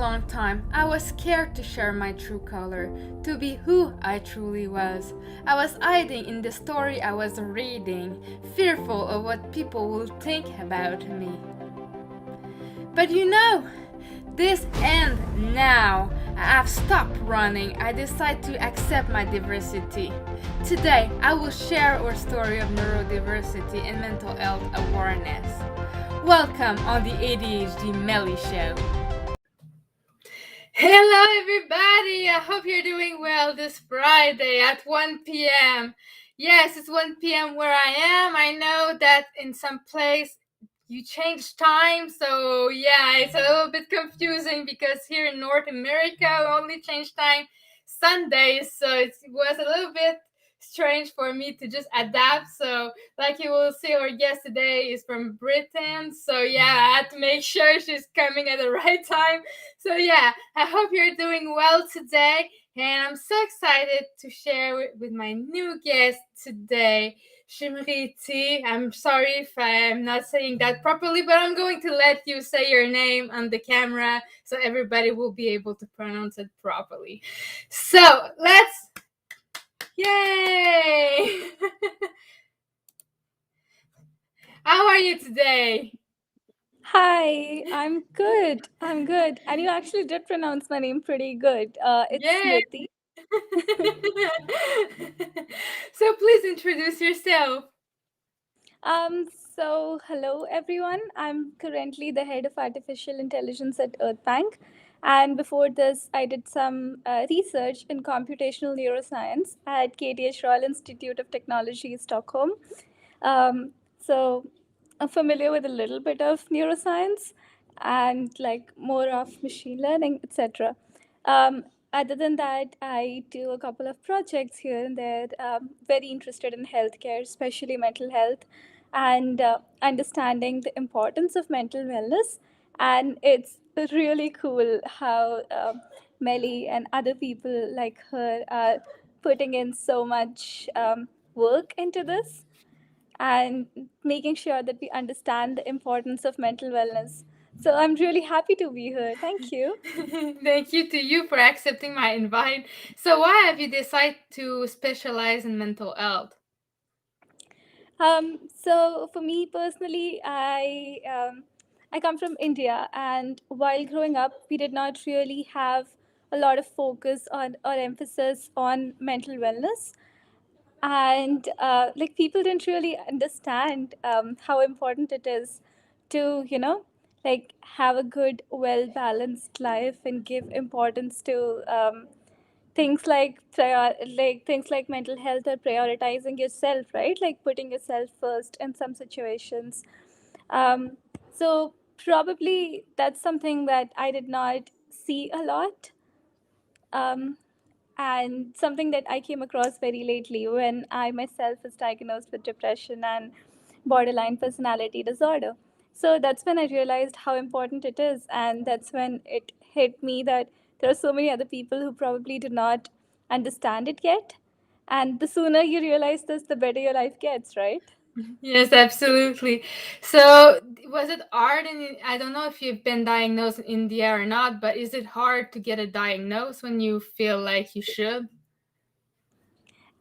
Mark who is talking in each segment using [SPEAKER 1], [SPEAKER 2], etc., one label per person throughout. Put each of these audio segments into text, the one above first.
[SPEAKER 1] long time, I was scared to share my true color, to be who I truly was. I was hiding in the story I was reading, fearful of what people would think about me. But this ends now. I have stopped running. I decide to accept my diversity. Today, I will share our story of neurodiversity and mental health awareness. Welcome on the ADHD Melly Show. Hello, everybody. I hope you're doing well this Friday at 1 p.m. Yes, it's 1 p.m. where I am. I know that in some place you change time, so yeah, it's a little bit confusing because here in North America we only change time Sundays, so it was a little bit strange for me to just adapt. So like you will see, our guest today is from Britain, so yeah, I had to make sure she's coming at the right time. So yeah, I hope you're doing well today, and I'm so excited to share with my new guest today, Shimriti. I'm sorry if I'm not saying that properly, but I'm going to let you say your name on the camera so everybody will be able to pronounce it properly. So yay! How are you today?
[SPEAKER 2] Hi, I'm good. I'm good. And you actually did pronounce my name pretty good. It's
[SPEAKER 1] Yay!
[SPEAKER 2] Smriti.
[SPEAKER 1] So please introduce yourself.
[SPEAKER 2] Um, Hello everyone. I'm currently the head of artificial intelligence at Earthbank. And before this, I did some research in computational neuroscience at KTH Royal Institute of Technology, Stockholm. Um, so I'm familiar with a little bit of neuroscience and like more of machine learning, etc. Um, Other than that, I do a couple of projects here and there. Very interested in healthcare, especially mental health, and understanding the importance of mental wellness. And it's really cool how Melly and other people like her are putting in so much work into this and making sure that we understand the importance of mental wellness. So I'm really happy to be here. Thank you.
[SPEAKER 1] Thank you to you for accepting my invite. So why have you decided to specialize in mental health?
[SPEAKER 2] So for me personally, I come from India, and while growing up, we did not really have a lot of focus on or emphasis on mental wellness, and like people didn't really understand how important it is to like have a good, well balanced life and give importance to things like mental health or prioritizing yourself, right? Like putting yourself first in some situations. So probably that's something that I did not see a lot. Um, and something that I came across very lately when I myself was diagnosed with depression and borderline personality disorder. So that's when I realized how important it is, and that's when it hit me that there are so many other people who probably do not understand it yet. And the sooner you realize this, the better your life gets, right?
[SPEAKER 1] Yes, absolutely. So, was it hard? And I don't know if you've been diagnosed in India or not, but is it hard to get a diagnosis when you feel like you should?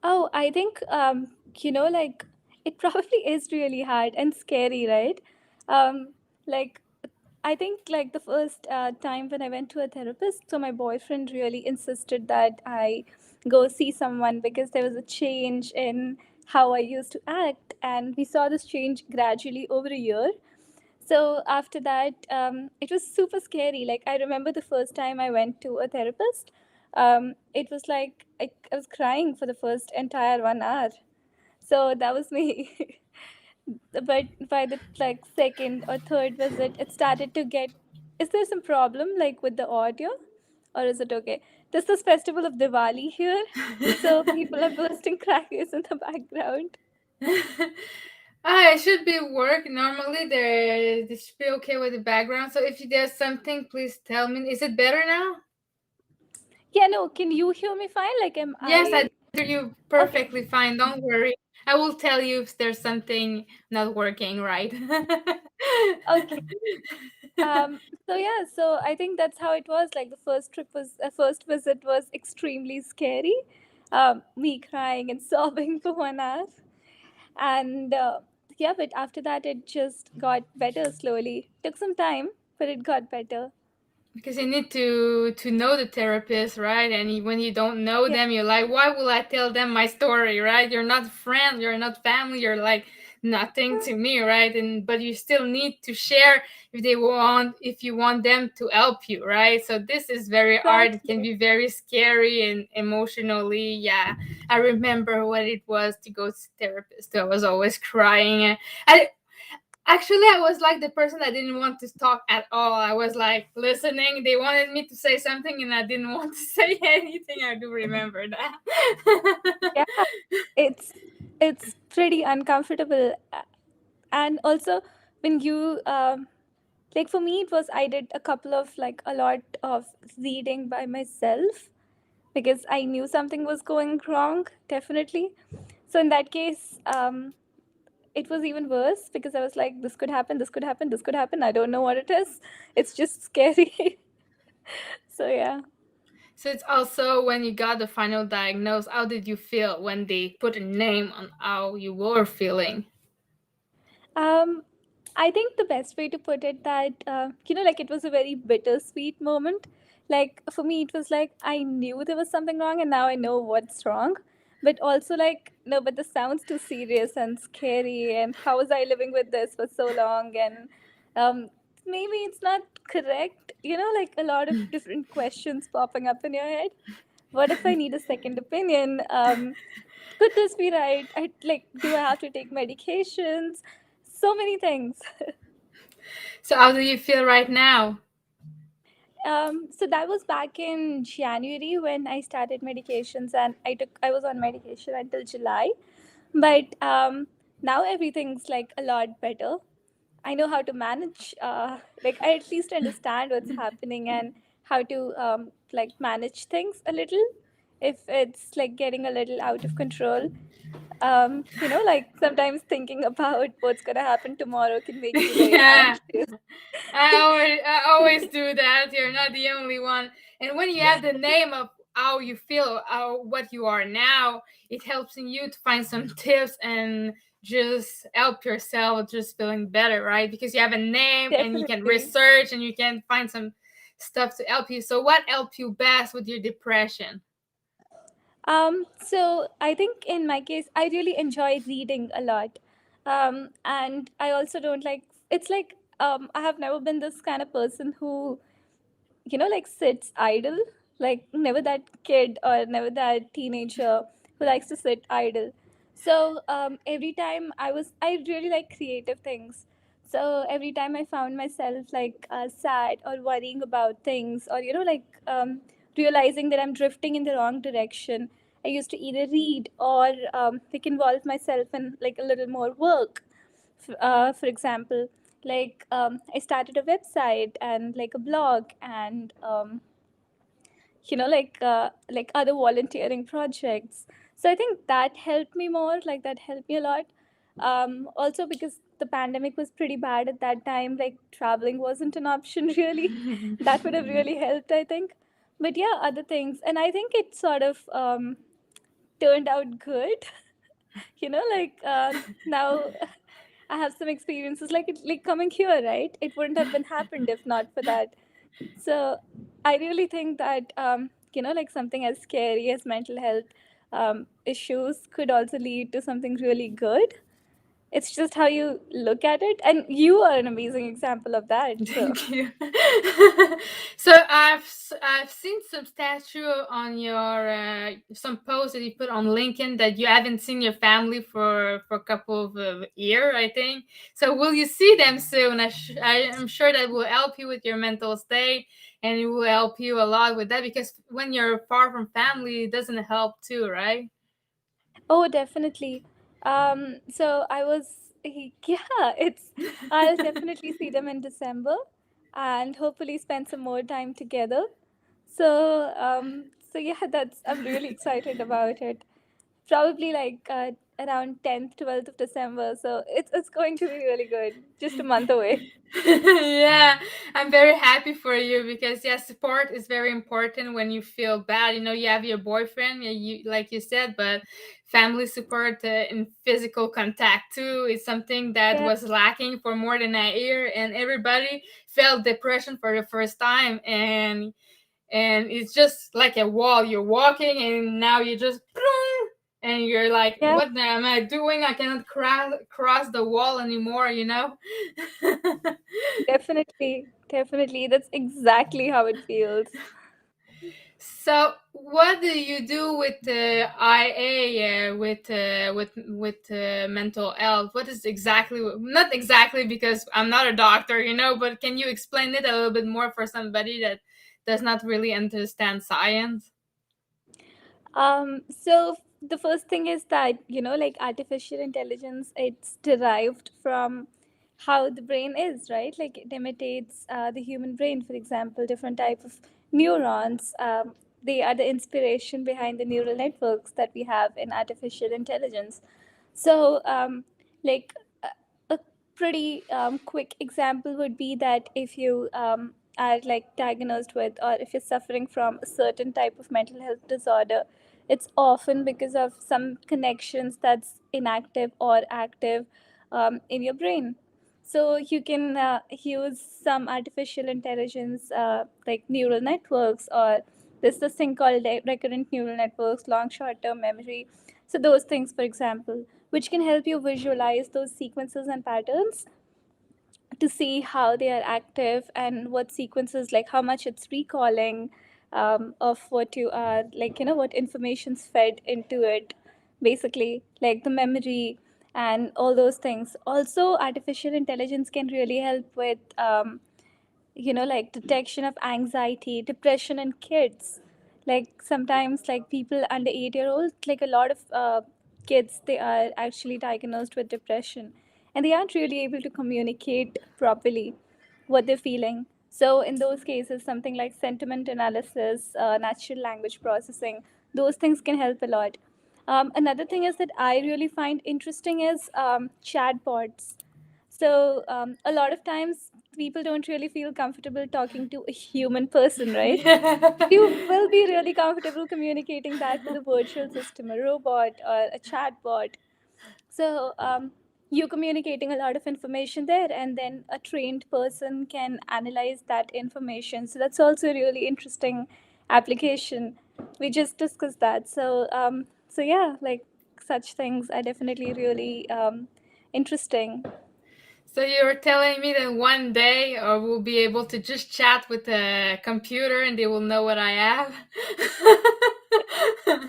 [SPEAKER 2] Oh, I think like it probably is really hard and scary, right? Um, like I think like the first time when I went to a therapist, so my boyfriend really insisted that I go see someone because there was a change in how I used to act, and we saw this change gradually over a year. So after that, it was super scary. Like I remember the first time I went to a therapist, it was like I was crying for the first entire 1 hour. So that was me. But by the like second or third visit, it started to get. Is there some problem like with the audio, or is it okay? This is festival of Diwali here, so people are bursting crackers in the background.
[SPEAKER 1] Ah, it should be work. Normally, this should be okay with the background. So, if there's something, please tell me. Is it better now?
[SPEAKER 2] Yeah, no. Can you hear me fine? Like, am
[SPEAKER 1] Yes, I
[SPEAKER 2] I
[SPEAKER 1] hear you
[SPEAKER 2] okay?
[SPEAKER 1] perfectly fine. Don't worry. I will tell you if there's something not working right.
[SPEAKER 2] Okay. So yeah, so I think that's how it was. Like the first trip was, first visit was extremely scary. Me crying and sobbing for 1 hour, and yeah, but after that it just got better slowly. Took some time, but it got better.
[SPEAKER 1] Because you need to know the therapist, right? And when you don't know
[SPEAKER 2] Yeah,
[SPEAKER 1] them, you're like, why will I tell them my story, right? You're not friends, you're not family, you're like nothing to me, right? And but you still need to share if you want them to help you, right? So this is very hard. It can
[SPEAKER 2] exactly.
[SPEAKER 1] be very scary and emotionally. Yeah, I remember what it was to go to therapist. I was always crying. I Actually, I was like the person that didn't want to talk at all. I was like listening. They wanted me to say something, and I didn't want to say anything. I do remember that.
[SPEAKER 2] Yeah, it's it's pretty uncomfortable. And also when you like for me it was, I did a couple of like a lot of reading by myself because I knew something was going wrong, definitely. So in that case, it was even worse because I was like, this could happen, this could happen, this could happen. I don't know what it is. It's just scary. So yeah.
[SPEAKER 1] So it's also when you got the final diagnosis. How did you feel when they put a name on how you were feeling?
[SPEAKER 2] Um, I think the best way to put it that like it was a very bittersweet moment. Like for me, it was like I knew there was something wrong, and now I know what's wrong. But also like no, but this sounds too serious and scary. And how was I living with this for so long? And maybe it's not correct. Like a lot of different questions popping up in your head. What if I need a second opinion? Could this be right? Do I have to take medications? So many things.
[SPEAKER 1] So how do you feel right now?
[SPEAKER 2] So that was back in January when I started medications, and I was on medication until July. But now everything's like a lot better. I know how to manage. Like I at least understand what's happening and how to like manage things a little if it's like getting a little out of control. Like sometimes thinking about what's gonna happen tomorrow can make you very
[SPEAKER 1] Yeah.
[SPEAKER 2] anxious.
[SPEAKER 1] I always do that. You're not the only one. And when you have the name of how you feel, what you are now, it helps in you to find some tips and just help yourself just feeling better, right? Because you have a name and you can
[SPEAKER 2] Definitely.
[SPEAKER 1] research and you can find some stuff to help you. So what helped you best with your depression?
[SPEAKER 2] So I think in my case, I really enjoy reading a lot. And I also don't like, it's like, I have never been this kind of person who like sits idle, like never that kid or never that teenager who likes to sit idle. So every time I really like creative things. So every time I found myself like sad or worrying about things, or like realizing that I'm drifting in the wrong direction, I used to either read or like involve myself in like a little more work. For example, like I started a website and like a blog, and like other volunteering projects. So I think that helped me more, like that helped me a lot. Also because the pandemic was pretty bad at that time, like traveling wasn't an option really. That would have really helped, I think. But yeah, other things, and I think it sort of turned out good. Like now I have some experiences like like coming here, right? It wouldn't have been happened if not for that. So I really think that like something as scary as mental health issues could also lead to something really good. It's just how you look at it, and you are an amazing example of that. So
[SPEAKER 1] Thank you. So I've seen some statue on your some post that you put on LinkedIn that you haven't seen your family for a couple of year, I think. So will you see them soon? I am sure that will help you with your mental state, and it will help you a lot with that because when you're far from family, it doesn't help too, right?
[SPEAKER 2] oh, definitely. So I was, yeah, I'll definitely see them in December and hopefully spend some more time together. So yeah, I'm really excited about it. Probably like around 10th, 12th of December. So it's going to be really good. Just a month away.
[SPEAKER 1] Yeah, I'm very happy for you because yeah, support is very important when you feel bad. You know, you have your boyfriend, yeah, you like you said, but family support and physical contact too is something that
[SPEAKER 2] Yeah,
[SPEAKER 1] was lacking for more than a year, and everybody felt depression for the first time, and it's just like a wall. You're walking, and now you just and you're like,
[SPEAKER 2] yeah,
[SPEAKER 1] what am I doing? I cannot cross the wall anymore, you know.
[SPEAKER 2] definitely. Definitely. That's exactly how it feels.
[SPEAKER 1] So, what do you do with the IA, with mental health? What is exactly, not exactly because I'm not a doctor, you know, but can you explain it a little bit more for somebody that does not really understand science?
[SPEAKER 2] So the first thing is that, like artificial intelligence, it's derived from how the brain is, right? Like it imitates the human brain, for example, different type of neurons. They are the inspiration behind the neural networks that we have in artificial intelligence. So, like a pretty quick example would be that if you are like diagnosed with, or if you're suffering from a certain type of mental health disorder, it's often because of some connections that's inactive or active in your brain. So you can use some artificial intelligence, like neural networks, or there's this thing called recurrent neural networks, long short term memory. So those things, for example, which can help you visualize those sequences and patterns to see how they are active and what sequences, like how much it's recalling of what you are, like, what information's fed into it, basically, like the memory and all those things. Also, artificial intelligence can really help with like detection of anxiety, depression in kids. Like sometimes, like people under 8 year olds, like a lot of kids, they are actually diagnosed with depression, and they aren't really able to communicate properly what they're feeling. So in those cases, something like sentiment analysis, natural language processing, those things can help a lot. Another thing is that I really find interesting is chatbots. So a lot of times people don't really feel comfortable talking to a human person, right? You will be really comfortable communicating that with a virtual system, a robot or a chatbot. So you're communicating a lot of information there, and then a trained person can analyze that information. So that's also a really interesting application. We just discussed that. So yeah, like such things are definitely really interesting.
[SPEAKER 1] So you're telling me that one day we'll be able to just chat with a computer and they will know what I have?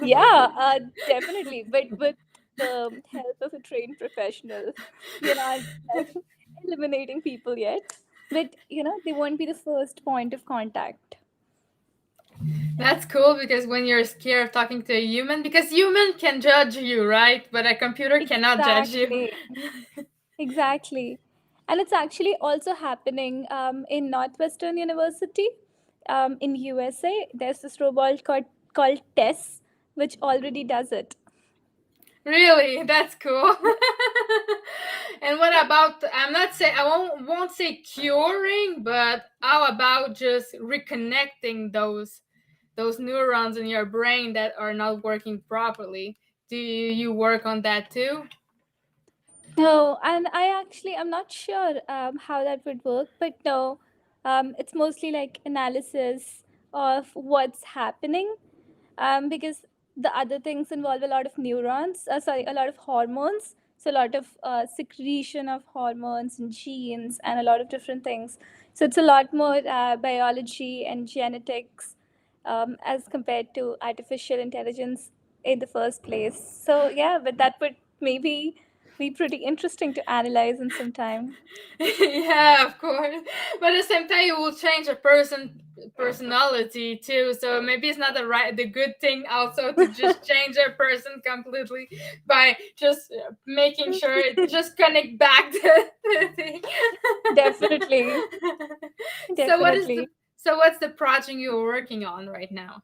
[SPEAKER 2] Yeah, definitely. But with the help of a trained professional, we're not like eliminating people yet. But they won't be the first point of contact.
[SPEAKER 1] That's cool because when you're scared of talking to a human, because human can judge you, right? But a computer cannot judge you.
[SPEAKER 2] Exactly. Exactly. And it's actually also happening in Northwestern University in USA. There's this robot called Tess, which already does it.
[SPEAKER 1] Really, that's cool. And what about, I'm not say I won't say curing, but how about just reconnecting those neurons in your brain that are not working properly? Do you work on that too?
[SPEAKER 2] No, and I'm not sure how that would work, but no, it's mostly like analysis of what's happening, because the other things involve a lot of neurons, a lot of hormones, so a lot of secretion of hormones and genes and a lot of different things. So it's a lot more biology and genetics as compared to artificial intelligence in the first place. So yeah, but that would maybe be pretty interesting to analyze in some time.
[SPEAKER 1] Yeah, of course. But at the same time, it will change a personality too. So maybe it's not the good thing also to just change a person completely by just making sure it just connect back to the thing.
[SPEAKER 2] Definitely,
[SPEAKER 1] so what is the
[SPEAKER 2] definitely.
[SPEAKER 1] so what's the project you're working on right now?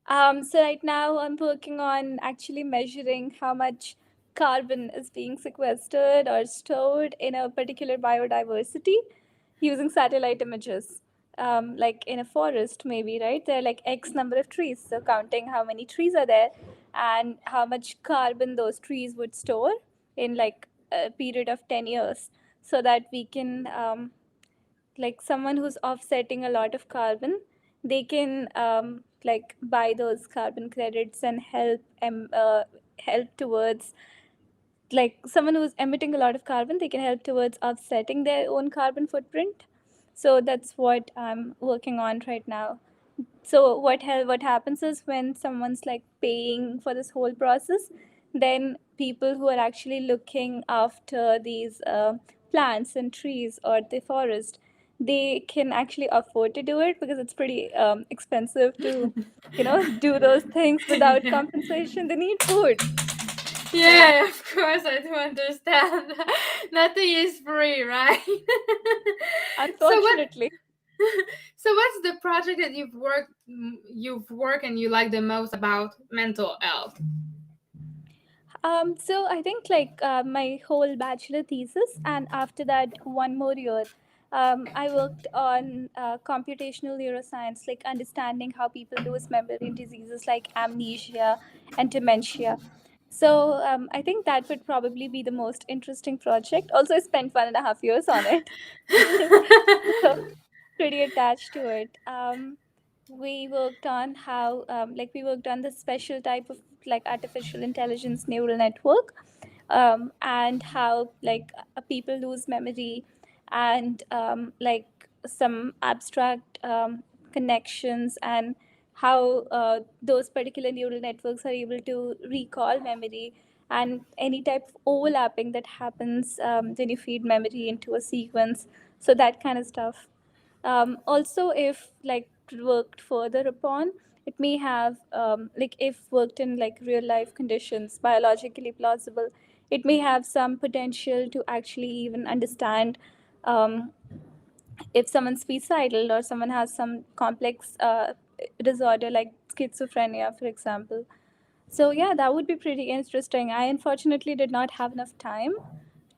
[SPEAKER 2] So right now I'm working on actually measuring how much carbon is being sequestered or stored in a particular biodiversity using satellite images. Like in a forest, maybe, right? There are like X number of trees. So, counting how many trees are there and how much carbon those trees would store in like a period of 10 years, so that we can, like, someone who's offsetting a lot of carbon, they can like buy those carbon credits and help towards, like, someone who's emitting a lot of carbon, they can help towards offsetting their own carbon footprint. So that's what I'm working on right now. So what happens is, when someone's like paying for this whole process, then people who are actually looking after these plants and trees or the forest, they can actually afford to do it, because it's pretty expensive to, do those things without
[SPEAKER 1] Yeah.
[SPEAKER 2] compensation. They need food. So
[SPEAKER 1] Yeah, of course, I do understand. Nothing is free, right? so what?
[SPEAKER 2] unfortunately.
[SPEAKER 1] So what's the project that you've worked and you like the most about mental health?
[SPEAKER 2] So I think, like, my whole bachelor thesis, and after that, one more year, I worked on computational neuroscience, like understanding how people lose memory in diseases like amnesia and dementia. So I think that would probably be the most interesting project. Also, I spent 1.5 years on it. So pretty attached to it. We worked on how, like, we worked on the special type of, like, artificial intelligence neural network, and how, like, people lose memory, and like, some abstract connections, and how those particular neural networks are able to recall memory, and any type of overlapping that happens when you feed memory into a sequence. So that kind of stuff. Also, if, like, worked further upon, it may have, like, if worked in like real life conditions, biologically plausible, it may have some potential to actually even understand, um, if someone's suicidal, or someone has some complex disorder like schizophrenia, for example. So yeah, that would be pretty interesting. I unfortunately did not have enough time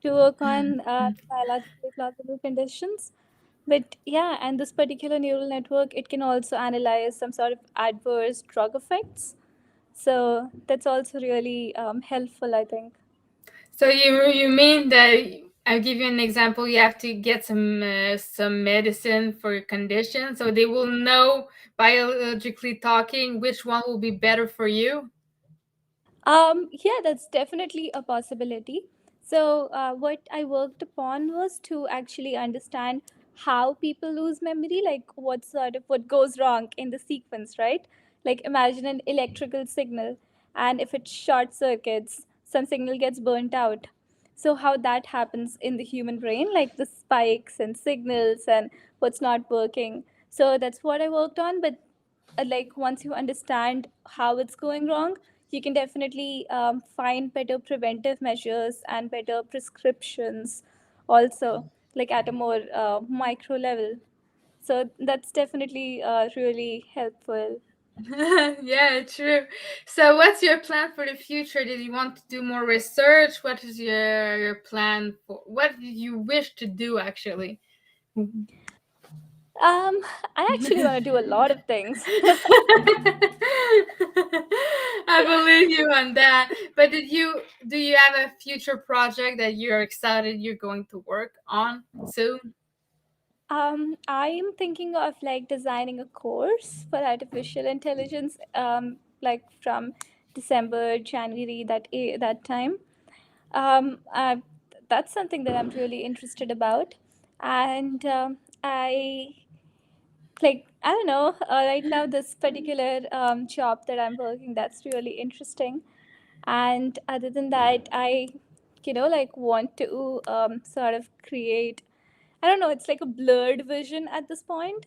[SPEAKER 2] to work on biologically plausible conditions. But yeah, and this particular neural network, it can also analyze some sort of adverse drug effects. So that's also really helpful, I think.
[SPEAKER 1] So you mean that, I'll give you an example. You have to get some medicine for your condition, so they will know, biologically talking, which one will be better for you.
[SPEAKER 2] Yeah, that's definitely a possibility. So, what I worked upon was to actually understand how people lose memory, like what goes wrong in the sequence, right? Like, imagine an electrical signal, and if it short circuits, some signal gets burnt out. So, how that happens in the human brain, like the spikes and signals and what's not working. So, that's what I worked on. But like, once you understand how it's going wrong, you can definitely find better preventive measures and better prescriptions also, like at a more micro level. So that's definitely really helpful.
[SPEAKER 1] Yeah, true. So what's your plan for the future? Did you want to do more research? What is your plan for, what do you wish to do actually?
[SPEAKER 2] um I actually want to do a lot of things.
[SPEAKER 1] I believe you on that. But do you have a future project that you're excited you're going to work on soon?
[SPEAKER 2] I am thinking of, like, designing a course for artificial intelligence, like from December, January, that time. um, uh, that's something that I'm really interested about. And I, like, I don't know, right now, this particular job that I'm working, that's really interesting. And other than that, I, like, want to sort of create, I don't know, it's like a blurred vision at this point,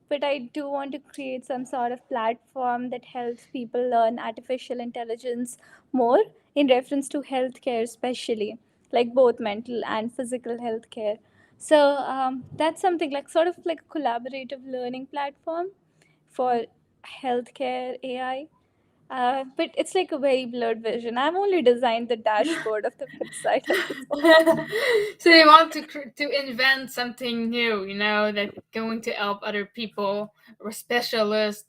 [SPEAKER 2] but I do want to create some sort of platform that helps people learn artificial intelligence more, in reference to healthcare, especially, like both mental and physical healthcare. So that's something, like, sort of like a collaborative learning platform for healthcare AI. But it's like a very blurred vision. I've only designed the dashboard of the website at this point.
[SPEAKER 1] So they want to invent something new, that's going to help other people or specialists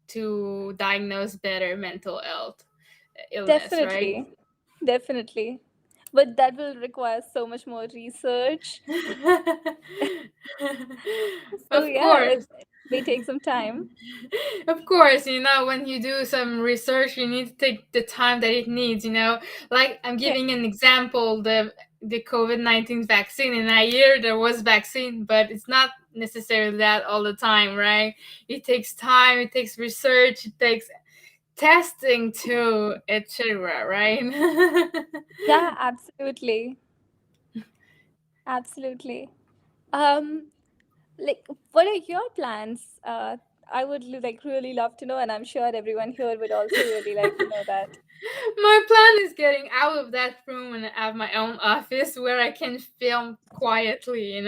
[SPEAKER 1] to diagnose better mental health illness, right?
[SPEAKER 2] Definitely, definitely. But that will require so much more research. So
[SPEAKER 1] Of
[SPEAKER 2] yeah,
[SPEAKER 1] course.
[SPEAKER 2] it may take some time.
[SPEAKER 1] Of course, when you do some research, you need to take the time that it needs, Like I'm
[SPEAKER 2] Yeah,
[SPEAKER 1] giving an example, the COVID-19 vaccine, and I hear there was vaccine, but it's not necessarily that all the time, right? It takes time, it takes research, it takes testing too, etc., right?
[SPEAKER 2] yeah, absolutely, absolutely. Um, like, what are your plans? I would like really love to know, and I'm sure everyone here would also really like to know that.
[SPEAKER 1] My plan is getting out of that room and have my own office where I can film quietly,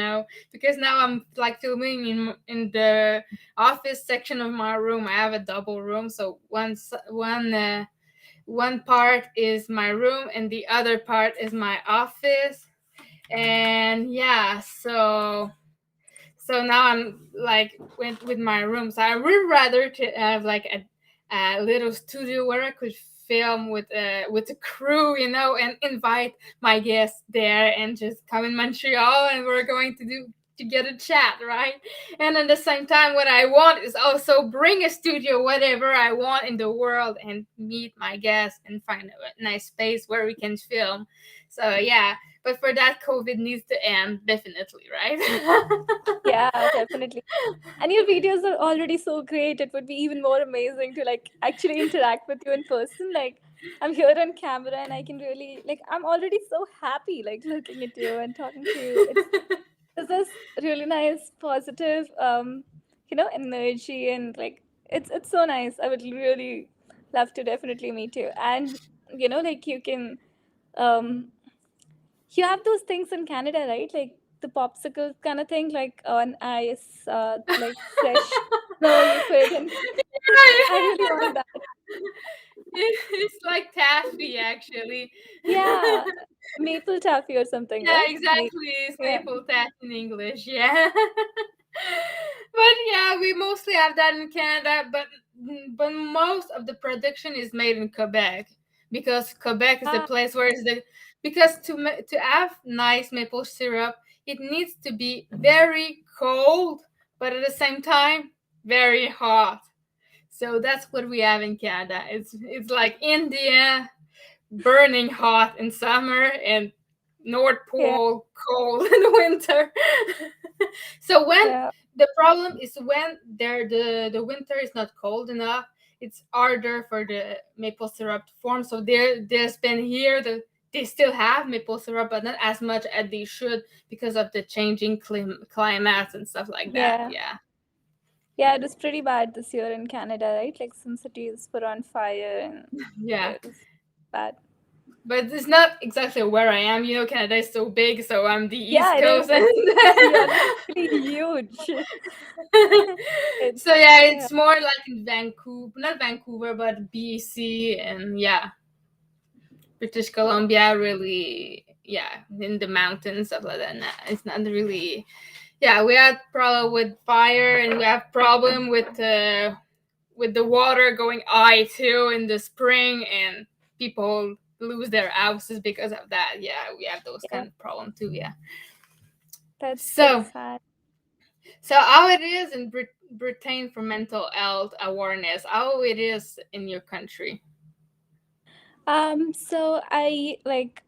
[SPEAKER 1] because now I'm like filming in the office section of my room. I have a double room, so one part is my room and the other part is my office. And yeah, so now I'm like with my room. So I would rather to have like a little studio where I could film with the crew, and invite my guests there and just come in Montreal, and we're going to get a chat, right? And at the same time, what I want is also bring a studio whatever I want in the world and meet my guests and find a nice space where we can film. So yeah, but for that, COVID needs to end, definitely, right?
[SPEAKER 2] Yeah, definitely. And your videos are already so great. It would be even more amazing to like actually interact with you in person. Like I'm here on camera and I can really like I'm already so happy like looking at you and talking to you. It's this really nice positive energy and like it's so nice. I would really love to definitely meet you. And like you can um you have those things in Canada, right? Like the popsicle kind of thing, like on ice, like fresh snow you put in. I really want that.
[SPEAKER 1] It's like taffy, actually.
[SPEAKER 2] Yeah, maple taffy or something,
[SPEAKER 1] Yeah,
[SPEAKER 2] right?
[SPEAKER 1] exactly. It's
[SPEAKER 2] Yeah.
[SPEAKER 1] maple taffy in English. Yeah. But yeah, we mostly have that in Canada, but most of the production is made in Quebec, because Quebec is the
[SPEAKER 2] Ah,
[SPEAKER 1] place where it's the because to have nice maple syrup, it needs to be very cold, but at the same time very hot. So that's what we have in Canada. It's like India, burning hot in summer, and North
[SPEAKER 2] yeah,
[SPEAKER 1] Pole cold in winter. So when
[SPEAKER 2] yeah,
[SPEAKER 1] the problem is when the winter is not cold enough, it's harder for the maple syrup to form. So there's been here that they still have maple syrup, but not as much as they should because of the changing climates and stuff like that.
[SPEAKER 2] yeah.
[SPEAKER 1] Yeah,
[SPEAKER 2] Yeah, it was pretty bad this year in Canada, right? Like some cities were on fire and
[SPEAKER 1] yeah.
[SPEAKER 2] it was bad.
[SPEAKER 1] But it's not exactly where I am. Canada is so big, so I'm the
[SPEAKER 2] Yeah,
[SPEAKER 1] East
[SPEAKER 2] it is.
[SPEAKER 1] Coast, and
[SPEAKER 2] You're literally huge. It's
[SPEAKER 1] so yeah,
[SPEAKER 2] yeah,
[SPEAKER 1] it's more like in Vancouver, not Vancouver, but BC, and yeah, British Columbia. Really, yeah, in the mountains, stuff like that. Nah, it's not really. Yeah, we had problem with fire, and we have problem with the water going high too in the spring, and people lose their houses because of that. Yeah, we have those
[SPEAKER 2] yeah.
[SPEAKER 1] kind of problem too. Yeah.
[SPEAKER 2] That's so
[SPEAKER 1] So,
[SPEAKER 2] sad.
[SPEAKER 1] so how it is in Britain for mental health awareness? How it is in your country?
[SPEAKER 2] So I like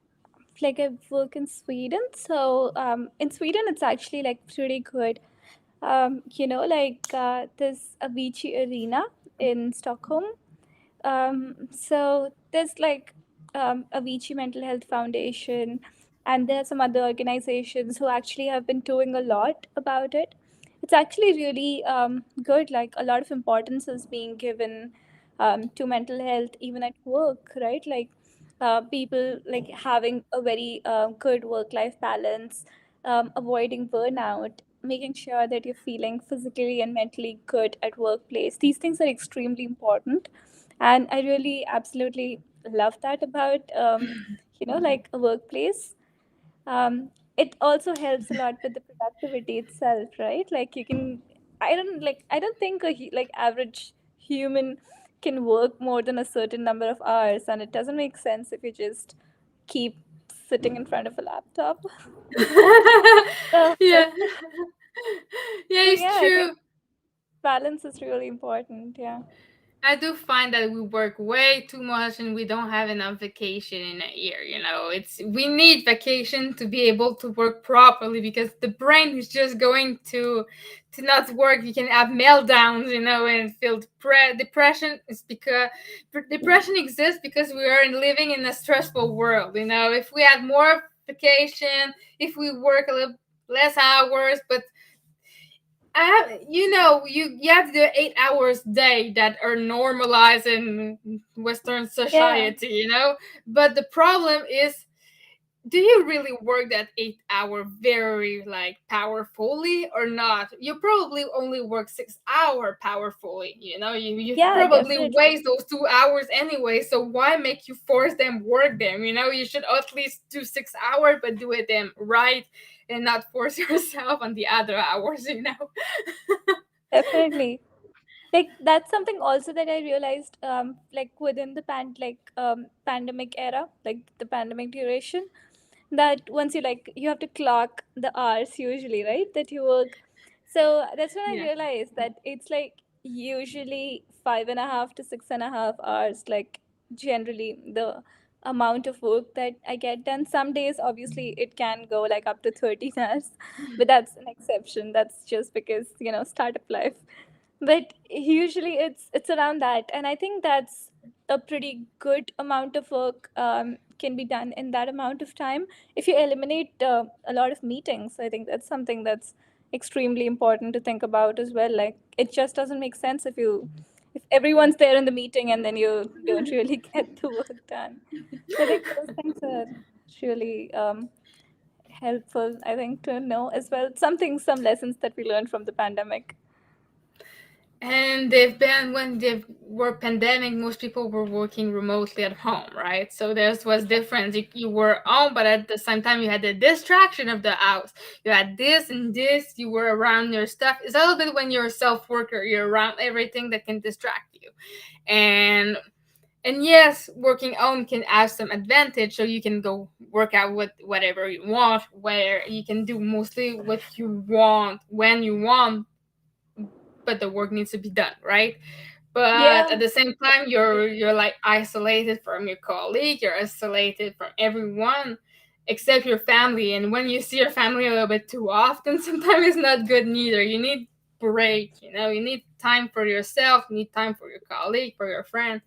[SPEAKER 2] I work in Sweden. So in Sweden it's actually like pretty good. There's Avicii Arena in Stockholm. So there's like Avicii Mental Health Foundation, and there are some other organizations who actually have been doing a lot about it. It's actually really good. Like a lot of importance is being given to mental health, even at work, right? Like people like having a very good work-life balance, avoiding burnout, making sure that you're feeling physically and mentally good at workplace. These things are extremely important And I really absolutely love that about like a workplace. It also helps a lot with the productivity itself, right? Like you can, I don't think like average human can work more than a certain number of hours, and it doesn't make sense if you just keep sitting in front of a laptop. So,
[SPEAKER 1] Yeah. Yeah,
[SPEAKER 2] so
[SPEAKER 1] it's
[SPEAKER 2] yeah, I think
[SPEAKER 1] true.
[SPEAKER 2] balance is really important. Yeah.
[SPEAKER 1] I do find that we work way too much and we don't have enough vacation in a year. It's we need vacation to be able to work properly because the brain is just going to not work. You can have meltdowns, and feel depression is because depression exists because we are living in a stressful world. If we had more vacation, if we work a little less hours, but you have the 8 hours day that are normalized in Western
[SPEAKER 2] Yeah.
[SPEAKER 1] society. But the problem is, do you really work that 8 hour very like powerfully or not? You probably only work 6 hour powerfully. You
[SPEAKER 2] Yeah,
[SPEAKER 1] probably
[SPEAKER 2] definitely.
[SPEAKER 1] waste those 2 hours anyway. So why make you force them work them? You should at least do 6 hours, but do it them right and not force yourself on the other hours.
[SPEAKER 2] Definitely. Like that's something also that I realized, like within the pandemic era, like the pandemic duration, that once you have to clock the hours usually, right, that you work. So that's when I
[SPEAKER 1] Yeah.
[SPEAKER 2] realized that it's like usually 5.5 to 6.5 hours, like generally the amount of work that I get done. Some days obviously it can go like up to 13 hours, but that's an exception. That's just because startup life. But usually it's around that, and I think that's a pretty good amount of work, can be done in that amount of time if you eliminate a lot of meetings. I think that's something that's extremely important to think about as well. Like it just doesn't make sense if everyone's there in the meeting and then you don't really get the work done. So I think those things are really helpful, I think, to know as well. Some lessons that we learned from the pandemic.
[SPEAKER 1] And they've been when they were pandemic, most people were working remotely at home, right? So there's was difference. You were home, but at the same time you had the distraction of the house. You had this and this. You were around your stuff. It's a little bit when you're a self worker. You're around everything that can distract you, and and yes, working home can have some advantage. So you can go work out with whatever you want, where you can do mostly what you want when you want, but the work needs to be done, right? But
[SPEAKER 2] Yeah,
[SPEAKER 1] at the same time,
[SPEAKER 2] definitely.
[SPEAKER 1] you're like isolated from your colleague, you're isolated from everyone except your family. And when you see your family a little bit too often, sometimes it's not good neither. You need break, you need time for yourself, you need time for your colleague, for your friend,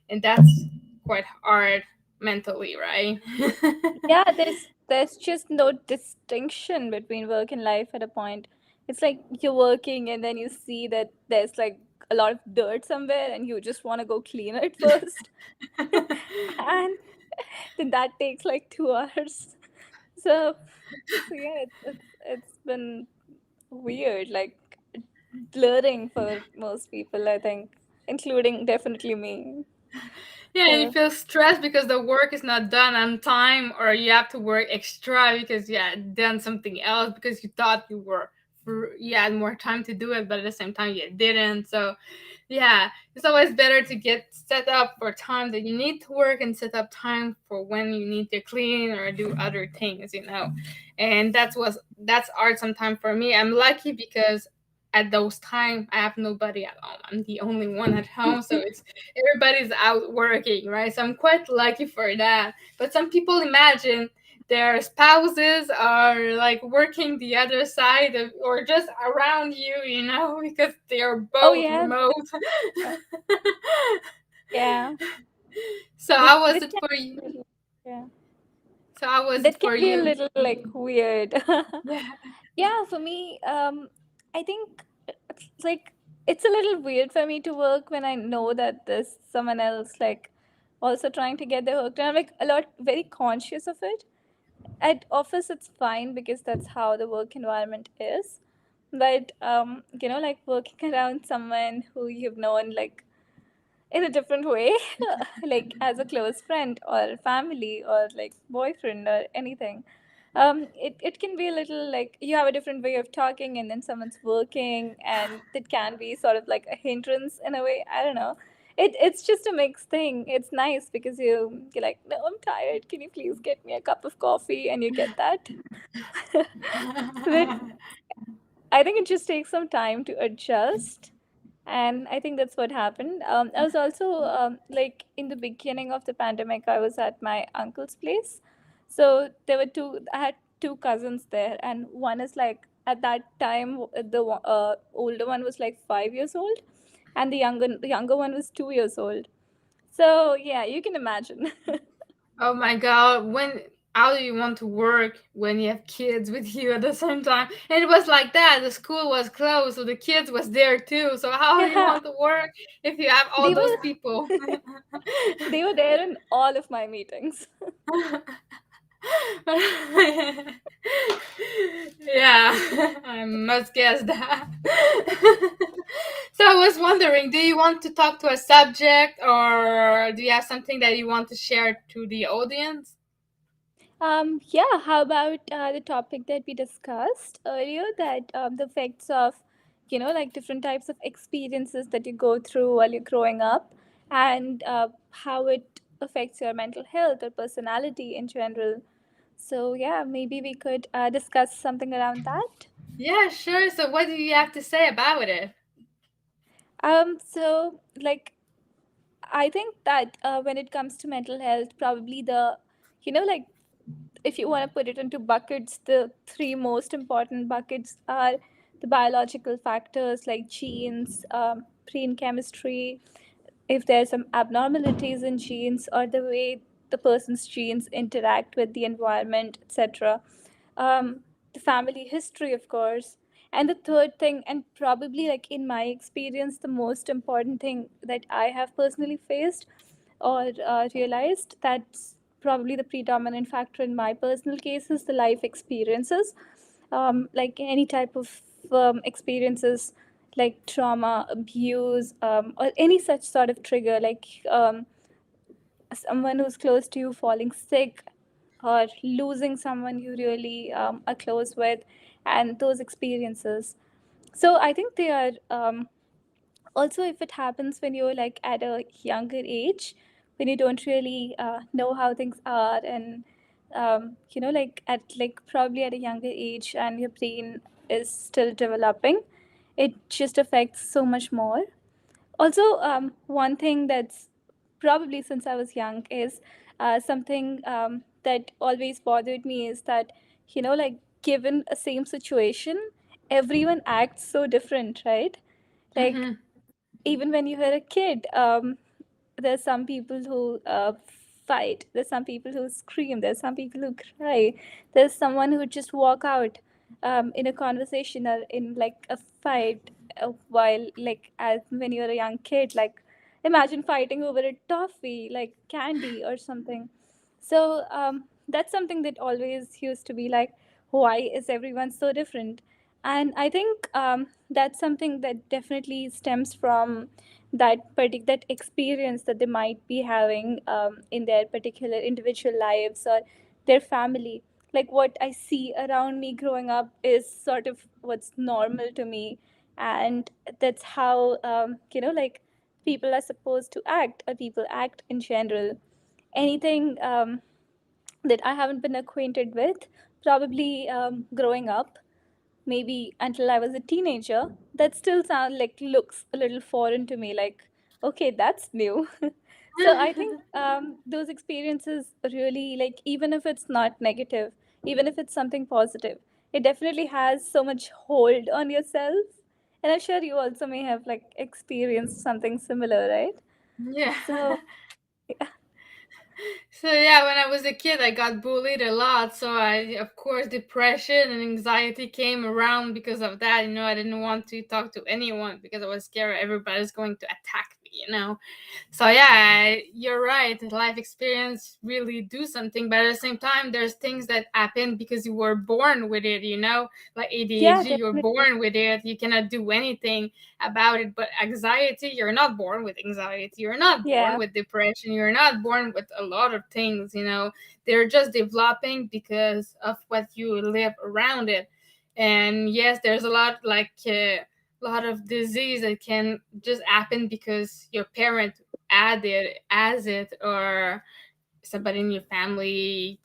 [SPEAKER 1] and that's quite hard mentally, right?
[SPEAKER 2] Yeah, there's just no distinction between work and life at a point. It's like you're working and then you see that there's like a lot of dirt somewhere and you just want to go clean it first. And then that takes like 2 hours. So yeah, it's been weird, like blurring for most people, I think, including definitely me.
[SPEAKER 1] Yeah, and you
[SPEAKER 2] So
[SPEAKER 1] feel stressed because the work is not done on time, or you have to work extra because you had done something else because you thought you had more time to do it, but at the same time you didn't. So, yeah, it's always better to get set up for time that you need to work and set up time for when you need to clean or do other things. And that's art sometimes for me. I'm lucky because at those times I have nobody at home. I'm the only one at home, so it's everybody's out working, right? So I'm quite lucky for that. But some people imagine their spouses are like working the other side of, or just around you, because they are
[SPEAKER 2] oh
[SPEAKER 1] both
[SPEAKER 2] yeah,
[SPEAKER 1] remote.
[SPEAKER 2] yeah,
[SPEAKER 1] So
[SPEAKER 2] that
[SPEAKER 1] how was
[SPEAKER 2] that
[SPEAKER 1] it
[SPEAKER 2] can
[SPEAKER 1] for you?
[SPEAKER 2] be, yeah,
[SPEAKER 1] So how was it
[SPEAKER 2] that can
[SPEAKER 1] for
[SPEAKER 2] be a
[SPEAKER 1] you?
[SPEAKER 2] little like weird.
[SPEAKER 1] Yeah.
[SPEAKER 2] Yeah, for me, I think it's like it's a little weird for me to work when I know that there's someone else like also trying to get their work done. I'm like a lot very conscious of it. At office, it's fine because that's how the work environment is. But like working around someone who you've known like in a different way, like as a close friend or family or like boyfriend or anything. It can be a little like you have a different way of talking, and then someone's working, and it can be sort of like a hindrance in a way. I don't know. It's just a mixed thing. It's nice because you're like, no, I'm tired. Can you please get me a cup of coffee? And you get that. But I think it just takes some time to adjust, and I think that's what happened. I was also like in the beginning of the pandemic, I was at my uncle's place. So there were two. I had two cousins there, and one is like at that time the older one was like 5 years old, and the younger one was 2 years old. So yeah, you can imagine.
[SPEAKER 1] Oh my god, when how do you want to work when you have kids with you at the same time? And it was like that. The school was closed, so the kids was there too. So how do you
[SPEAKER 2] Yeah,
[SPEAKER 1] want to work if you have all
[SPEAKER 2] they
[SPEAKER 1] those
[SPEAKER 2] were
[SPEAKER 1] people?
[SPEAKER 2] they were there in all of my meetings.
[SPEAKER 1] Yeah, I must guess that. So I was wondering, do you want to talk to a subject, or do you have something that you want to share to the audience?
[SPEAKER 2] Yeah, how about the topic that we discussed earlier, that the effects of, like different types of experiences that you go through while you're growing up, and how it affects your mental health or personality in general. So, yeah, maybe we could discuss something around that.
[SPEAKER 1] Yeah, sure. So what do you have to say about it?
[SPEAKER 2] So, like, I think that when it comes to mental health, probably like if you want to put it into buckets, the three most important buckets are the biological factors like genes, brain chemistry, if there's some abnormalities in genes, or the way the person's genes interact with the environment, etc. um, the family history, of course. And the third thing, and probably like in my experience, the most important thing that I have personally faced or realized, that's probably the predominant factor in my personal case, is the life experiences. Like any type of experiences like trauma, abuse, or any such sort of trigger, like someone who's close to you falling sick, or losing someone you really are close with, and those experiences. So I think they are also, if it happens when you're like at a younger age, when you don't really know how things are, and like at like probably at a younger age, and your brain is still developing, it just affects so much more. Also, one thing that's probably since I was young is something that always bothered me is that, like given a same situation, everyone acts so different, right? Like
[SPEAKER 1] Mm-hmm.
[SPEAKER 2] even when you were a kid, there's some people who fight, there's some people who scream, there's some people who cry, there's someone who just walk out in a conversation or in like a fight, while like as when you're a young kid, like imagine fighting over a toffee like candy or something. So that's something that always used to be like, why is everyone so different? And I think that's something that definitely stems from that experience that they might be having in their particular individual lives or their family. Like what I see around me growing up is sort of what's normal to me, and that's how like people are supposed to act, or people act in general. Anything that I haven't been acquainted with, probably growing up, maybe until I was a teenager, that still sound like looks a little foreign to me. Like, okay, that's new. So I think those experiences really, like, even if it's not negative, even if it's something positive, it definitely has so much hold on yourself. And I'm sure you also may have like experienced something similar, right?
[SPEAKER 1] Yeah.
[SPEAKER 2] So
[SPEAKER 1] So yeah, when I was a kid, I got bullied a lot. So of course, depression and anxiety came around because of that. I didn't want to talk to anyone because I was scared everybody's going to attack me. So yeah, you're right. Life experience really do something, but at the same time, there's things that happen because you were born with it. Like
[SPEAKER 2] Yeah,
[SPEAKER 1] ADHD, you're
[SPEAKER 2] definitely.
[SPEAKER 1] born with it. You cannot do anything about it. But anxiety, you're not born with anxiety. You're not born
[SPEAKER 2] Yeah,
[SPEAKER 1] with depression. You're not born with a lot of things. They're just developing because of what you live around it. And yes, there's a lot of disease that can just happen because your parent as it, or somebody in your family.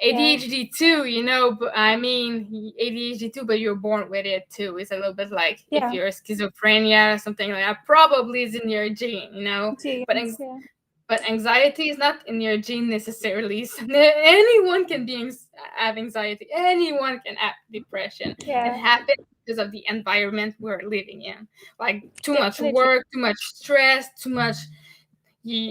[SPEAKER 2] yeah,
[SPEAKER 1] ADHD too, but I mean ADHD too, but you're born with it too. It's a little bit like if
[SPEAKER 2] yeah.
[SPEAKER 1] you're schizophrenia or something like that, probably is in your gene. But
[SPEAKER 2] Genes, yeah,
[SPEAKER 1] anxiety is not in your gene necessarily. So anyone can have anxiety. Anyone can have depression. It
[SPEAKER 2] yeah,
[SPEAKER 1] happens because of the environment we're living in. Like too much
[SPEAKER 2] definitely.
[SPEAKER 1] work, too much stress, too much.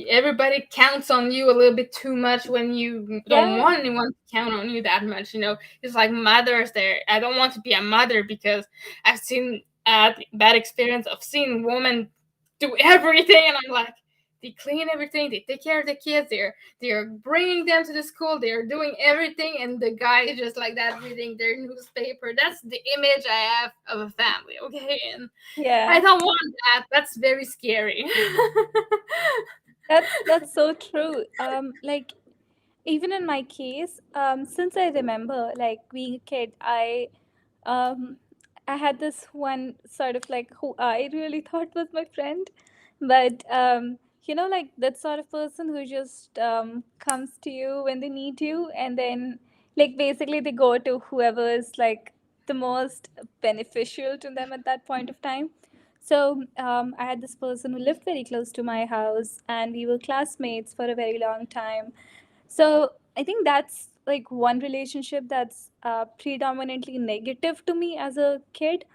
[SPEAKER 1] Everybody counts on you a little bit too much when you don't
[SPEAKER 2] Yeah,
[SPEAKER 1] want anyone to count on you that much. It's like mothers there. I don't want to be a mother because I've seen bad experience of seeing women do everything, and I'm like, they clean everything, they take care of the kids, they're bringing them to the school, they're doing everything, and the guy is just like that reading their newspaper. That's the image I have of a family, okay? And I
[SPEAKER 2] yeah.
[SPEAKER 1] don't want that. That's very scary.
[SPEAKER 2] That's so true. Like even in my case, since I remember, like being a kid, um, I had this one sort of like who I really thought was my friend, but like that sort of person who just comes to you when they need you, and then like basically they go to whoever is like the most beneficial to them at that point of time. So I had this person who lived very close to my house, and we were classmates for a very long time. So I think that's like one relationship that's predominantly negative to me as a kid,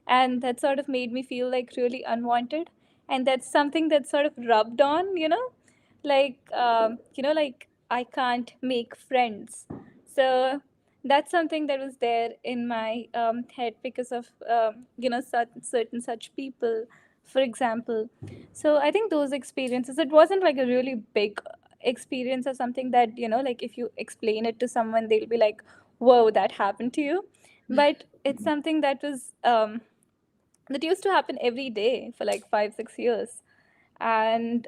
[SPEAKER 2] and that sort of made me feel like really unwanted. And that's something that sort of rubbed on, like I can't make friends. So that's something that was there in my head because of certain such people, for example. So I think those experiences, it wasn't like a really big experience or something that like if you explain it to someone they'll be like, whoa, that happened to you. But it's something that used to happen every day for like 5 6 years. And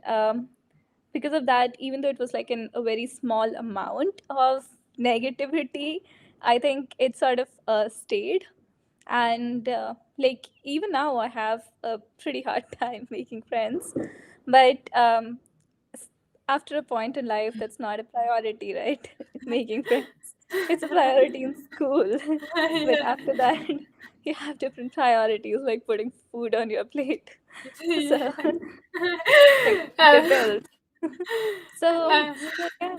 [SPEAKER 2] because of that, even though it was like in a very small amount of negativity, I think it sort of stayed. And like even now I have a pretty hard time making friends. But s- after a point in life, that's not a priority, right? Making friends, it's a priority in school. But
[SPEAKER 1] Yeah.
[SPEAKER 2] after that, you have different priorities, like putting food on your plate. So like pay
[SPEAKER 1] Uh,
[SPEAKER 2] bills. So
[SPEAKER 1] uh,
[SPEAKER 2] so yeah,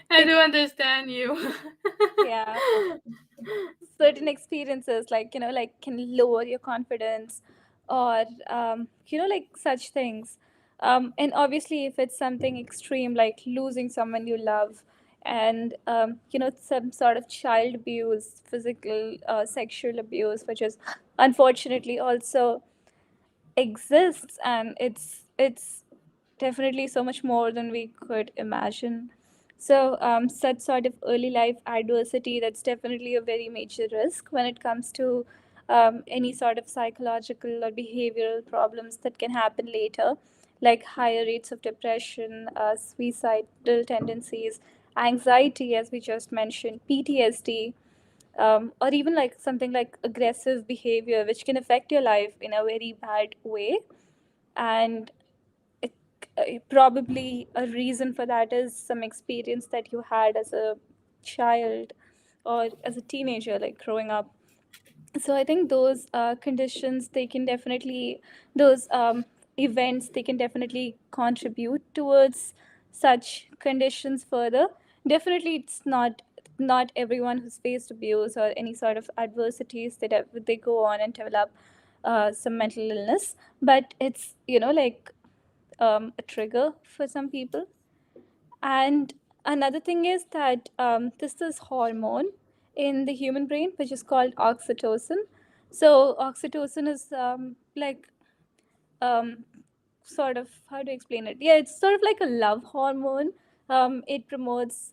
[SPEAKER 1] I do
[SPEAKER 2] like
[SPEAKER 1] understand you.
[SPEAKER 2] yeah, certain experiences like like can lower your confidence, or like such things. And obviously if it's something extreme like losing someone you love, and some sort of child abuse, physical sexual abuse, which is unfortunately also exists, and it's definitely so much more than we could imagine. So such sort of early life adversity, that's definitely a very major risk when it comes to any sort of psychological or behavioral problems that can happen later, like higher rates of depression, suicidal tendencies, anxiety, as we just mentioned, PTSD, or even like something like aggressive behavior, which can affect your life in a very bad way. And it, probably a reason for that is some experience that you had as a child or as a teenager, like growing up. So I think those conditions, they can definitely, those events, they can definitely contribute towards such conditions further. Definitely it's not everyone who's faced abuse or any sort of adversities that they go on and develop some mental illness, but it's like a trigger for some people. And another thing is that this is hormone in the human brain, which is called oxytocin. So oxytocin is like um, sort of, how to explain it? Yeah, it's sort of like a love hormone. It promotes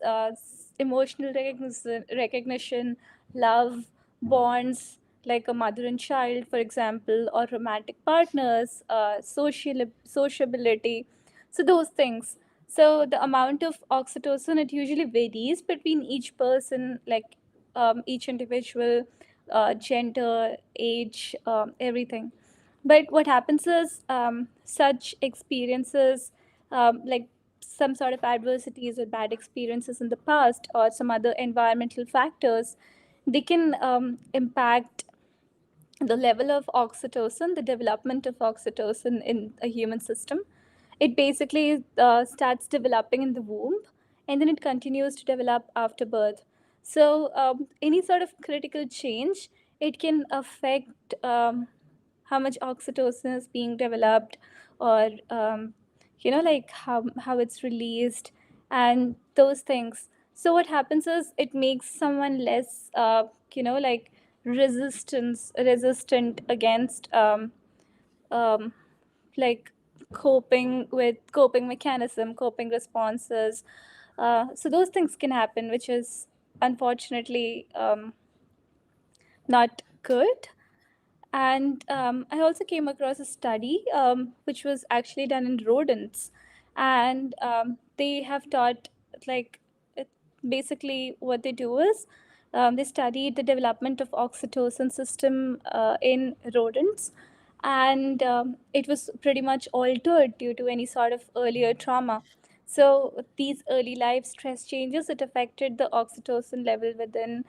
[SPEAKER 2] emotional recognition, love, bonds, like a mother and child, for example, or romantic partners, sociability. So those things. So the amount of oxytocin, it usually varies between each person, like each individual, gender, age, everything. But what happens is, such experiences, like some sort of adversities or bad experiences in the past, or some other environmental factors, they can impact the level of oxytocin, the development of oxytocin in a human system. It basically starts developing in the womb, and then it continues to develop after birth. So, any sort of critical change, it can affect how much oxytocin is being developed, or like how it's released, and those things. So what happens is, it makes someone less like resistant against um, like coping responses. So those things can happen, which is unfortunately not good. And I also came across a study, which was actually done in rodents, and they have taught, like, it, basically what they do is, they studied the development of oxytocin system in rodents, and it was pretty much altered due to any sort of earlier trauma. So these early life stress changes, it affected the oxytocin level within,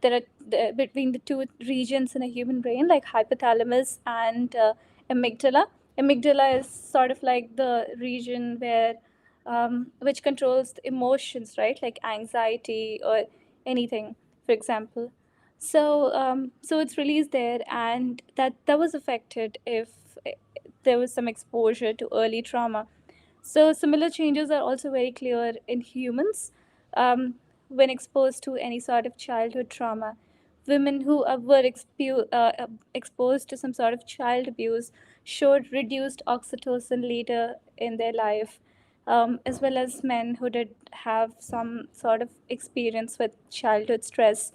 [SPEAKER 2] between the two regions in a human brain, like hypothalamus and amygdala. Amygdala is sort of like the region where, which controls the emotions, right? Like anxiety or anything, for example. So it's released there, and that was affected if there was some exposure to early trauma. So similar changes are also very clear in humans, when exposed to any sort of childhood trauma. Women who were exposed to some sort of child abuse showed reduced oxytocin later in their life, as well as men who did have some sort of experience with childhood stress.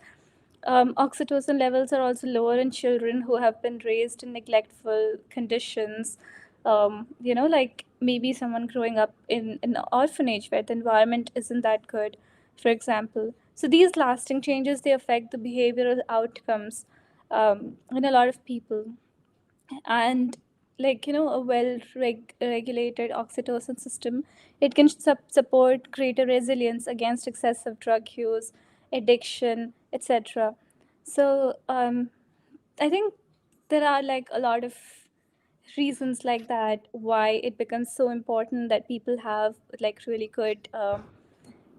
[SPEAKER 2] Oxytocin levels are also lower in children who have been raised in neglectful conditions. Like maybe someone growing up in an orphanage where the environment isn't that good, for example. So these lasting changes, they affect the behavioral outcomes in a lot of people. And, like, a regulated oxytocin system, it can support greater resilience against excessive drug use, addiction, etc. So I think there are, like, a lot of reasons like that, why it becomes so important that people have, like, really good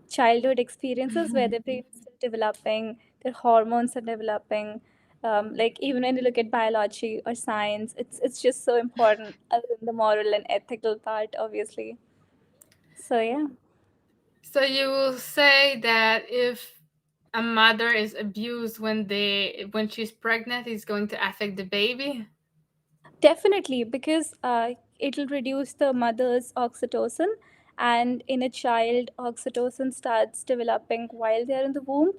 [SPEAKER 2] childhood experiences where their brain is still developing, their hormones are developing. Like, even when you look at biology or science, it's just so important, other than the moral and ethical part, obviously. So yeah.
[SPEAKER 1] So you will say that if a mother is abused when she's pregnant, it's going to affect the baby?
[SPEAKER 2] Definitely, because it'll reduce the mother's oxytocin, and in a child, oxytocin starts developing while they're in the womb.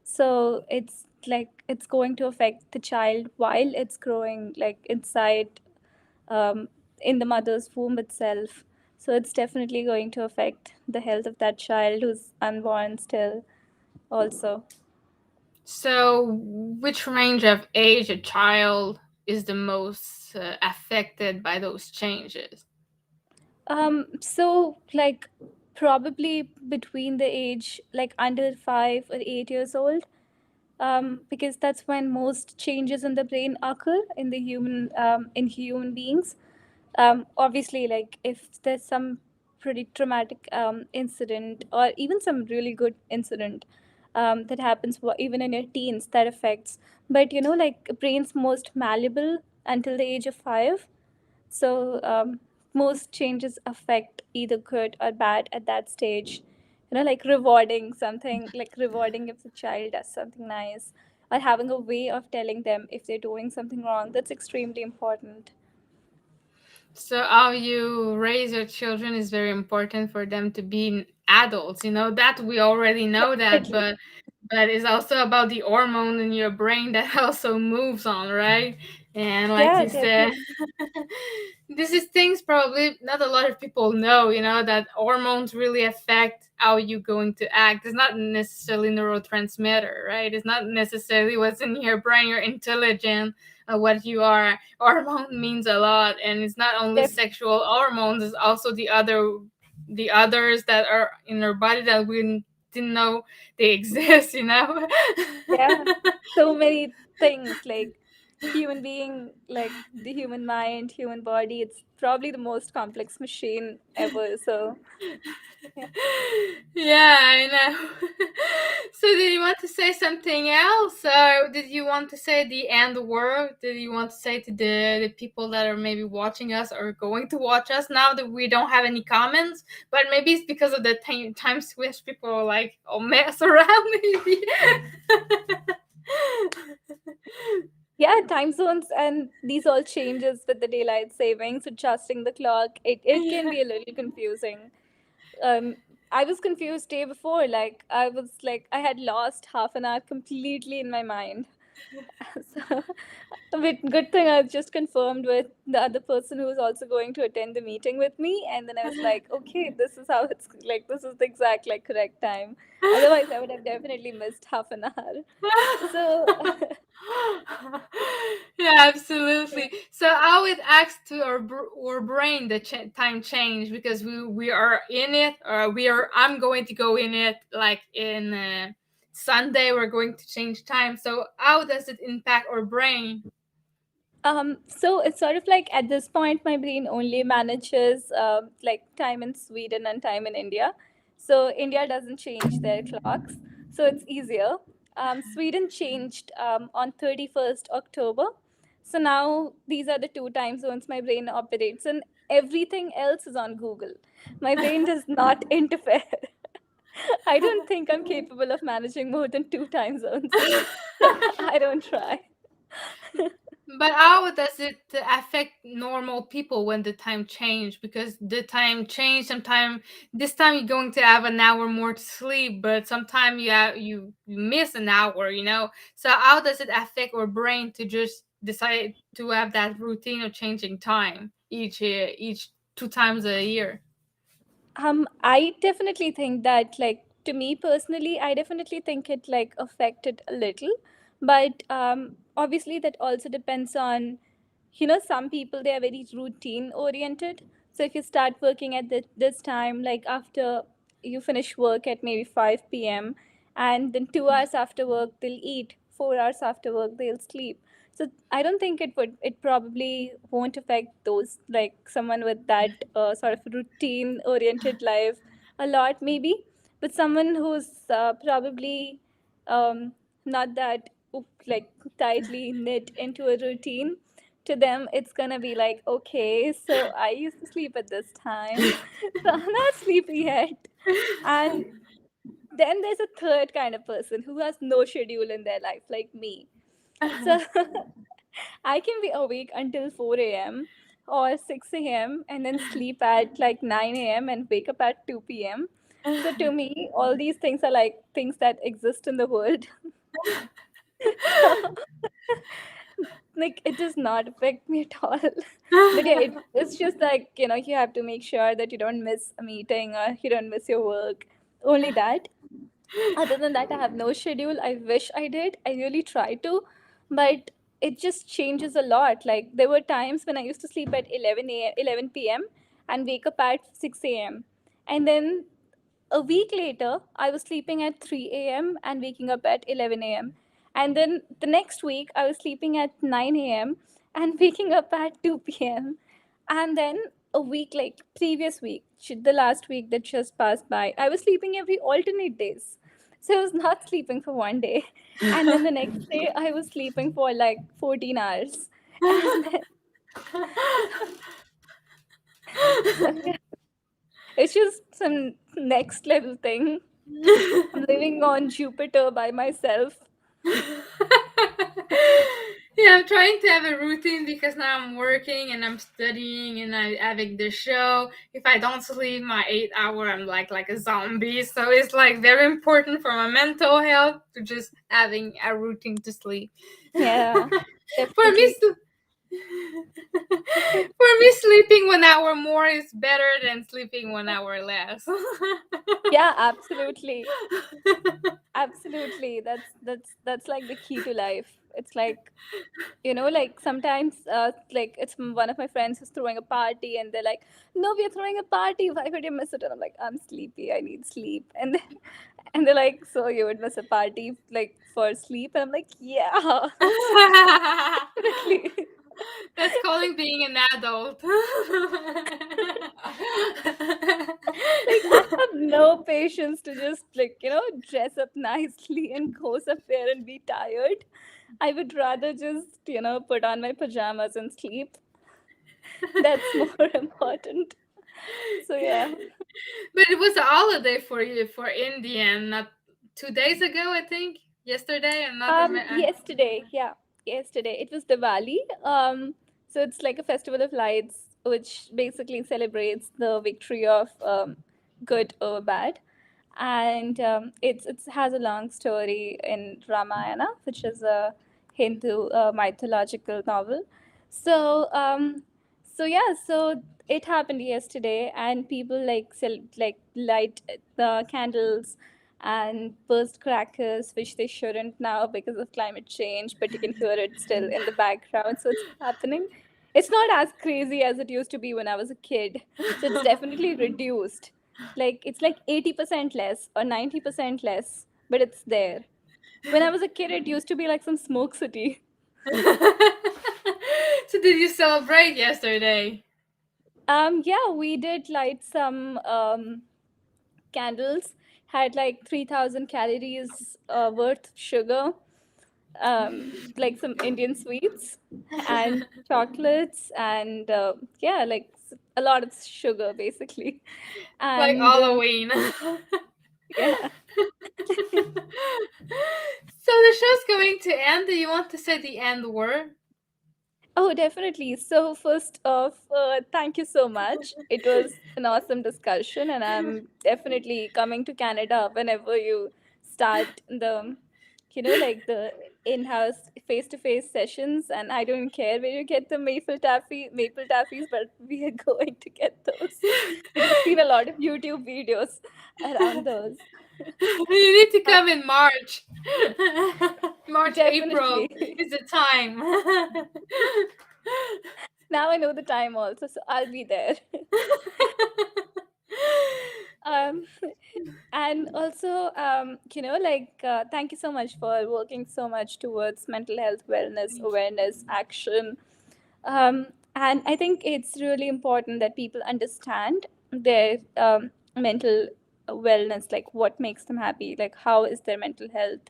[SPEAKER 2] So it's like it's going to affect the child while it's growing, like inside, um, in the mother's womb itself. So it's definitely going to affect the health of that child who's unborn still, also.
[SPEAKER 1] So which range of age a child is the most affected by those changes?
[SPEAKER 2] So, like, probably between the age, like, under 5 or 8 years old, because that's when most changes in the brain occur in the human beings. Obviously, like, if there's some pretty traumatic incident, or even some really good incident that happens even in your teens, that affects. But, like, brain's most malleable until the age of 5. So most changes affect either good or bad at that stage. Like rewarding if the child does something nice, or having a way of telling them if they're doing something wrong. That's extremely important.
[SPEAKER 1] So how you raise your children is very important for them to be adults. You know that we already know that,
[SPEAKER 2] Definitely.
[SPEAKER 1] but it's also about the hormone in your brain that also moves on, right? And like
[SPEAKER 2] Yeah,
[SPEAKER 1] you said,
[SPEAKER 2] definitely.
[SPEAKER 1] this is things probably not a lot of people know. You know that hormones really affect how you're going to act. It's not necessarily neurotransmitter, right? It's not necessarily what's in your brain. You're intelligent, what you are. Hormone means a lot, and it's not only sexual hormones, it's also the others that are in our body that we didn't know they exist, you know.
[SPEAKER 2] Yeah, so many things like human being, like the human mind, human body. It's probably the most complex machine ever. So, yeah.
[SPEAKER 1] Yeah, I know. So did you want to say something else, or did you want to say the end word? Did you want to say to the people that are maybe watching us or going to watch us now that we don't have any comments? But maybe it's because of the time switch. People are like, oh, mess around maybe.
[SPEAKER 2] Yeah, time zones and these all changes with the daylight savings, adjusting the clock. It can
[SPEAKER 1] Yeah.
[SPEAKER 2] be a little confusing. Um, I was confused day before. Like I was like I had lost half an hour completely in my mind. So, but good thing I just confirmed with the other person who was also going to attend the meeting with me, and then I was like, okay, this is how it's like. This is the exact like correct time. Otherwise, I would have definitely missed half an hour. So,
[SPEAKER 1] Yeah,
[SPEAKER 2] yeah.
[SPEAKER 1] absolutely. So how it acts to our brain the time change because we are in it, or we are I'm going to go in it like in Sunday we're going to change time. So how does it impact our brain?
[SPEAKER 2] So it's sort of like at this point, my brain only manages like time in Sweden and time in India. So India doesn't change their clocks, so it's easier. Sweden changed on 31st October. So now these are the two time zones my brain operates, and everything else is on Google. My brain does not interfere. I don't think I'm capable of managing more than two time zones. So I don't try.
[SPEAKER 1] But how does it affect normal people when the time change? Because the time change, sometime this time you're going to have an hour more to sleep, but sometime you miss an hour, you know. So how does it affect our brain to just decide to have that routine of changing time each 2 times a year?
[SPEAKER 2] I definitely think that, like, to me personally, I definitely think it like affected a little, but obviously that also depends on, some people they are very routine oriented. So if you start working at this time, like after you finish work at maybe 5 p.m., and then 2 hours after work they'll eat, 4 hours after work they'll sleep. So I don't think it probably won't affect those, like someone with that sort of routine oriented life a lot maybe, but someone who's probably um, not that like tightly knit into a routine, to them it's gonna be like, okay, so I used to sleep at this time, so I'm not sleepy yet. And then there's a third kind of person who has no schedule in their life, like me. So I can be awake until 4 a.m. or 6 a.m. and then sleep at like 9 a.m. and wake up at 2 p.m. So to me, all these things are like things that exist in the world. So like it does not affect me at all. But yeah, it's just like, you have to make sure that you don't miss a meeting or you don't miss your work. Only that. Other than that, I have no schedule. I wish I did. I really try to, but it just changes a lot. Like there were times when I used to sleep at 11 p.m. and wake up at 6 a.m. And then a week later, I was sleeping at 3 a.m. and waking up at 11 a.m. And then the next week, I was sleeping at 9 a.m. and waking up at 2 p.m. And then a week, like previous week, the last week that just passed by, I was sleeping every alternate days. So I was not sleeping for one day. And then the next day, I was sleeping for like 14 hours. And then, so yeah, it's just some next level thing. I'm living on Jupiter by myself.
[SPEAKER 1] Yeah, I'm trying to have a routine because now I'm working and I'm studying and I'm having the show. If I don't sleep my 8 hour, I'm like a zombie. So it's like very important for my mental health to just having a routine to sleep.
[SPEAKER 2] Yeah,
[SPEAKER 1] For me,
[SPEAKER 2] definitely.
[SPEAKER 1] for me, sleeping 1 hour more is better than sleeping 1 hour less.
[SPEAKER 2] Yeah, absolutely. Absolutely. That's like the key to life. It's like, like sometimes like one of my friends is throwing a party and they're like, "No, we're throwing a party. Why would you miss it?" And I'm like, "I'm sleepy. I need sleep." And they're like, "So you would miss a party like for sleep?" And I'm like, "Yeah, definitely."
[SPEAKER 1] That's calling being an adult.
[SPEAKER 2] Like I have no patience to just like, dress up nicely and go somewhere and be tired. I would rather just, put on my pajamas and sleep. That's more important. So yeah.
[SPEAKER 1] But it was a holiday for you for Indian, not 2 days ago, I think. Yesterday, I'm not.
[SPEAKER 2] Yesterday, yeah, yesterday it was Diwali. So it's like a festival of lights, which basically celebrates the victory of good over bad, and it has a long story in Ramayana, which is a Hindu mythological novel. So so it happened yesterday, and people like light the candles and burst crackers, which they shouldn't now because of climate change, but you can hear it still in the background. So it's happening. It's not as crazy as it used to be when I was a kid. So it's definitely reduced. Like it's like 80% less or 90% less, but it's there. When I was a kid, it used to be like some smoke city.
[SPEAKER 1] So did you celebrate yesterday?
[SPEAKER 2] Yeah, we did light some candles, had like 3,000 calories worth sugar, like some Indian sweets and chocolates, and yeah, like a lot of sugar basically.
[SPEAKER 1] Like
[SPEAKER 2] And
[SPEAKER 1] Halloween.
[SPEAKER 2] yeah.
[SPEAKER 1] So the show's going to end. Do you want to say the end word?
[SPEAKER 2] Oh, definitely. So, first off, thank you so much. It was an awesome discussion, and I'm definitely coming to Canada whenever you start like the in-house face-to-face sessions. And I don't care where you get the maple taffies, but we are going to get those because I've seen a lot of YouTube videos around those.
[SPEAKER 1] You need to come in March. March, April
[SPEAKER 2] Definitely.
[SPEAKER 1] is the time.
[SPEAKER 2] Now I know the time also, so I'll be there. um, and also thank you so much for working so much towards mental health wellness
[SPEAKER 1] Thank
[SPEAKER 2] awareness action. And I think it's really important that people understand their mental wellness, like what makes them happy, like how is their mental health.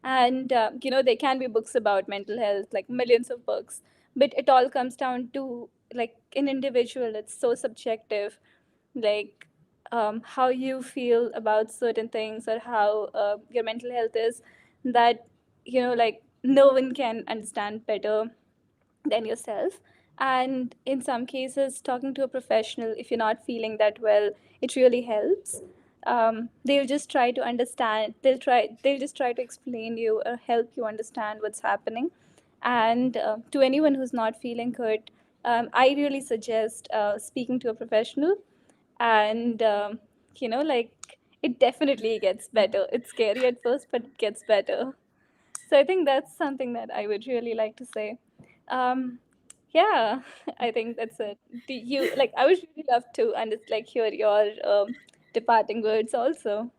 [SPEAKER 2] And there can be books about mental health, like millions of books, but it all comes down to like an individual. It's so subjective, like how you feel about certain things or how your mental health is, that like no one can understand better than yourself. And in some cases, talking to a professional, if you're not feeling that well, it really helps. They'll just try to understand, they'll just try to explain you or help you understand what's happening. And to anyone who's not feeling good, I really suggest speaking to a professional. And like it definitely gets better. It's scary at first, but it gets better. So I think that's something that I would really like to say. um yeah, I think that's it. Do you like, I would really love to like hear your departing words also.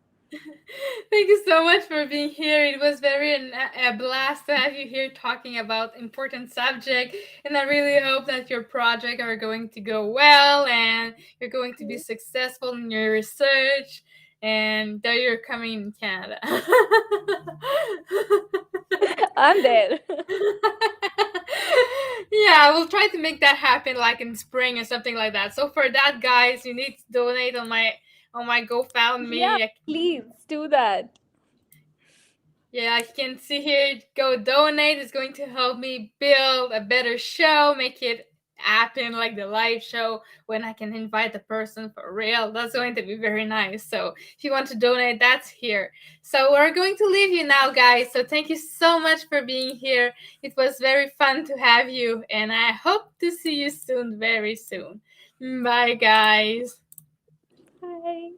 [SPEAKER 1] Thank you so much for being here. It was very a blast to have you here talking about important subject, and I really hope that your project are going to go well and you're going to be successful in your research and that you're coming in Canada.
[SPEAKER 2] I'm there.
[SPEAKER 1] Yeah, we'll try to make that happen like in spring or something like that. So for that, guys, you need to donate on my
[SPEAKER 2] Yeah,
[SPEAKER 1] GoFundMe.
[SPEAKER 2] please do that.
[SPEAKER 1] Yeah, I can see here, go donate. It's going to help me build a better show, make it happen like the live show when I can invite the person for real. That's going to be very nice. So if you want to donate, that's here. So we're going to leave you now, guys. So thank you so much for being here. It was very fun to have you, and I hope to see you soon, very soon. Bye, guys.
[SPEAKER 2] Bye.